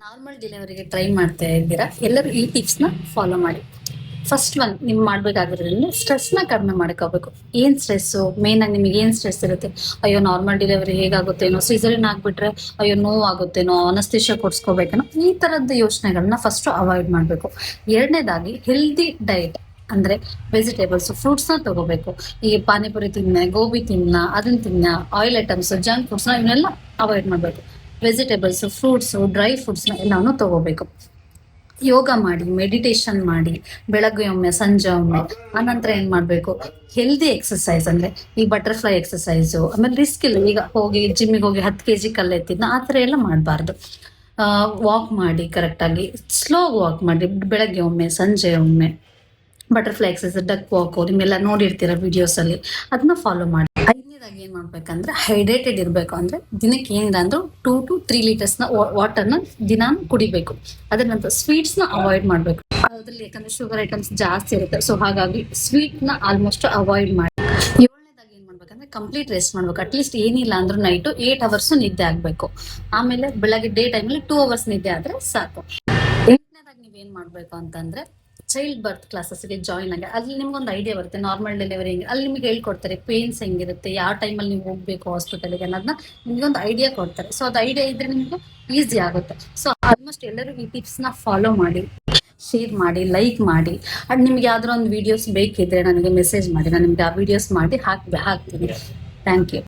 Normal ಡೆಲಿವರಿಗೆ try ಮಾಡ್ತಾ ಇದ್ದೀರಾ, ಎಲ್ಲರೂ ಈ ಟಿಪ್ಸ್ನ ಫಾಲೋ ಮಾಡಿ. ಫಸ್ಟ್ ಒನ್ ನೀವು ಮಾಡಬೇಕಾಗಿರೋದ್ರಿಂದ ಸ್ಟ್ರೆಸ್ನ ಕಡಿಮೆ ಮಾಡ್ಕೋಬೇಕು. ಏನು ಸ್ಟ್ರೆಸ್ಸು ಮೇನ್ ಆಗಿ ನಿಮಗೆ ಏನು ಸ್ಟ್ರೆಸ್ ಇರುತ್ತೆ? ಅಯ್ಯೋ ನಾರ್ಮಲ್ ಡೆಲಿವರಿ ಹೇಗಾಗುತ್ತೇನೋ, ಸಿಸರಿನ್ ಆಗಿಬಿಟ್ರೆ ಅಯ್ಯೋ ನೋವಾಗುತ್ತೇನೋ, ಅನಸ್ತೇಷಿಯಾ ಕೊಡಿಸ್ಕೋಬೇಕೇನೋ, ಈ ಥರದ್ದು ಯೋಚನೆಗಳನ್ನ ಫಸ್ಟು ಅವಾಯ್ಡ್ ಮಾಡಬೇಕು. ಎರಡನೇದಾಗಿ ಹೆಲ್ದಿ ಡಯಟ್ ಅಂದರೆ ವೆಜಿಟೇಬಲ್ಸ್ ಫ್ರೂಟ್ಸ್ನ ತಗೋಬೇಕು. ಈ ಪಾನಿಪುರಿ ತಿನ್ನ, ಗೋಬಿ ತಿನ್ನ, ಅದನ್ನ ತಿನ್ನ, ಆಯಿಲ್ ಐಟಮ್ಸ್, ಜಂಕ್ ಫುಡ್ಸ್ನ ಇವನ್ನೆಲ್ಲ ಅವಾಯ್ಡ್ ಮಾಡಬೇಕು. ವೆಜಿಟೇಬಲ್ಸ್, ಫ್ರೂಟ್ಸು, ಡ್ರೈ ಫುಡ್ಸ್ನ ಎಲ್ಲಾನು ತಗೋಬೇಕು. ಯೋಗ ಮಾಡಿ, ಮೆಡಿಟೇಷನ್ ಮಾಡಿ, ಬೆಳಗ್ಗೆ ಒಮ್ಮೆ ಸಂಜೆ ಒಮ್ಮೆ. ಆನಂತರ ಏನು ಮಾಡಬೇಕು, ಹೆಲ್ದಿ ಎಕ್ಸಸೈಸ್ ಅಂದರೆ ಈ ಬಟರ್ಫ್ಲೈ ಎಕ್ಸಸೈಸು, ಆಮೇಲೆ ರಿಸ್ಕ್ ಇಲ್ಲ. ಈಗ ಹೋಗಿ ಜಿಮ್ಮಿಗೆ ಹೋಗಿ 10 kg ಕಲ್ಲು ಎತ್ತಿದ್ನ ಆ ಥರ ಎಲ್ಲ ಮಾಡಬಾರ್ದು. ವಾಕ್ ಮಾಡಿ, ಕರೆಕ್ಟಾಗಿ ಸ್ಲೋ ವಾಕ್ ಮಾಡಿ, ಬೆಳಗ್ಗೆ ಒಮ್ಮೆ ಸಂಜೆ ಒಮ್ಮೆ. ಬಟರ್ಫ್ಲೈ ಎಕ್ಸಸೈಸ್, ಡಕ್ ವಾಕು ನಿಮ್ಮೆಲ್ಲ ನೋಡಿರ್ತೀರ ವಿಡಿಯೋಸಲ್ಲಿ, ಅದನ್ನ ಫಾಲೋ ಮಾಡಿ. ಐದನೇದಾಗಿ ಏನು ಮಾಡ್ಬೇಕಂದ್ರೆ ಹೈಡ್ರೇಟೆಡ್ ಇರಬೇಕು. ಅಂದರೆ ದಿನಕ್ಕೆ ಏನಿಲ್ಲ ಅಂದರೂ 2 to 3 ಲೀಟರ್ಸ್ನ ವಾಟರ್ನ ದಿನ ಕುಡಿಬೇಕು. ಅದರ ನಂತರ ಸ್ವೀಟ್ಸ್ನ ಅವಾಯ್ಡ್ ಮಾಡಬೇಕು. ಅದರಲ್ಲಿ ಯಾಕಂದರೆ ಶುಗರ್ ಐಟಮ್ಸ್ ಜಾಸ್ತಿ ಇರುತ್ತೆ, ಸೊ ಹಾಗಾಗಿ ಸ್ವೀಟ್ನ ಆಲ್ಮೋಸ್ಟ್ ಅವಾಯ್ಡ್ ಮಾಡಿ. ಏಳನೇದಾಗಿ ಏನು ಮಾಡ್ಬೇಕಂದ್ರೆ ಕಂಪ್ಲೀಟ್ ರೆಸ್ಟ್ ಮಾಡ್ಬೇಕು. ಅಟ್ಲೀಸ್ಟ್ ಏನಿಲ್ಲ ಅಂದ್ರೂ ನೈಟು 8 hours ನಿದ್ದೆ ಆಗಬೇಕು. ಆಮೇಲೆ ಬೆಳಗ್ಗೆ ಡೇ ಟೈಮಲ್ಲಿ 2 hours ನಿದ್ದೆ ಆದರೆ ಸಾಕು. ಎಂಟನೇದಾಗಿ ನೀವೇನು ಮಾಡಬೇಕು ಅಂತಂದರೆ ಚೈಲ್ಡ್ ಬರ್ತ್ ಕ್ಲಾಸಸ್ಗೆ ಜಾಯಿನ್ ಆಗಿ ಅಲ್ಲಿ ನಿಮ್ಗೊಂದು ಐಡಿಯಾ ಬರುತ್ತೆ. ನಾರ್ಮಲ್ ಡೆಲಿವರಿ ಹೆಂಗೆ ಅಲ್ಲಿ ನಿಮಗೆ ಹೇಳ್ಕೊಡ್ತಾರೆ, ಪೇನ್ಸ್ ಹೆಂಗಿರುತ್ತೆ, ಯಾವ ಟೈಮಲ್ಲಿ ನೀವು ಹೋಗಬೇಕು ಹಾಸ್ಪಿಟಲ್ಗೆ ಅನ್ನೋದನ್ನ ನಿಮಗೊಂದು ಐಡಿಯಾ ಕೊಡ್ತಾರೆ. ಸೊ ಅದು ಐಡಿಯಾ ಇದ್ರೆ ನಿಮಗೆ ಈಸಿ ಆಗುತ್ತೆ. ಸೊ ಆಲ್ಮೋಸ್ಟ್ ಎಲ್ಲರೂ ಈ ಟಿಪ್ಸ್ನ ಫಾಲೋ ಮಾಡಿ, ಶೇರ್ ಮಾಡಿ, ಲೈಕ್ ಮಾಡಿ. ಅಂಡ್ ನಿಮ್ಗೆ ಯಾವ್ದಾರ ಒಂದು ವೀಡಿಯೋಸ್ ಬೇಕಿದ್ರೆ ನನಗೆ ಮೆಸೇಜ್ ಮಾಡಿ, ನಾನು ನಿಮ್ಗೆ ಆ ವೀಡಿಯೋಸ್ ಮಾಡಿ ಹಾಕ್ತೀನಿ. Thank you.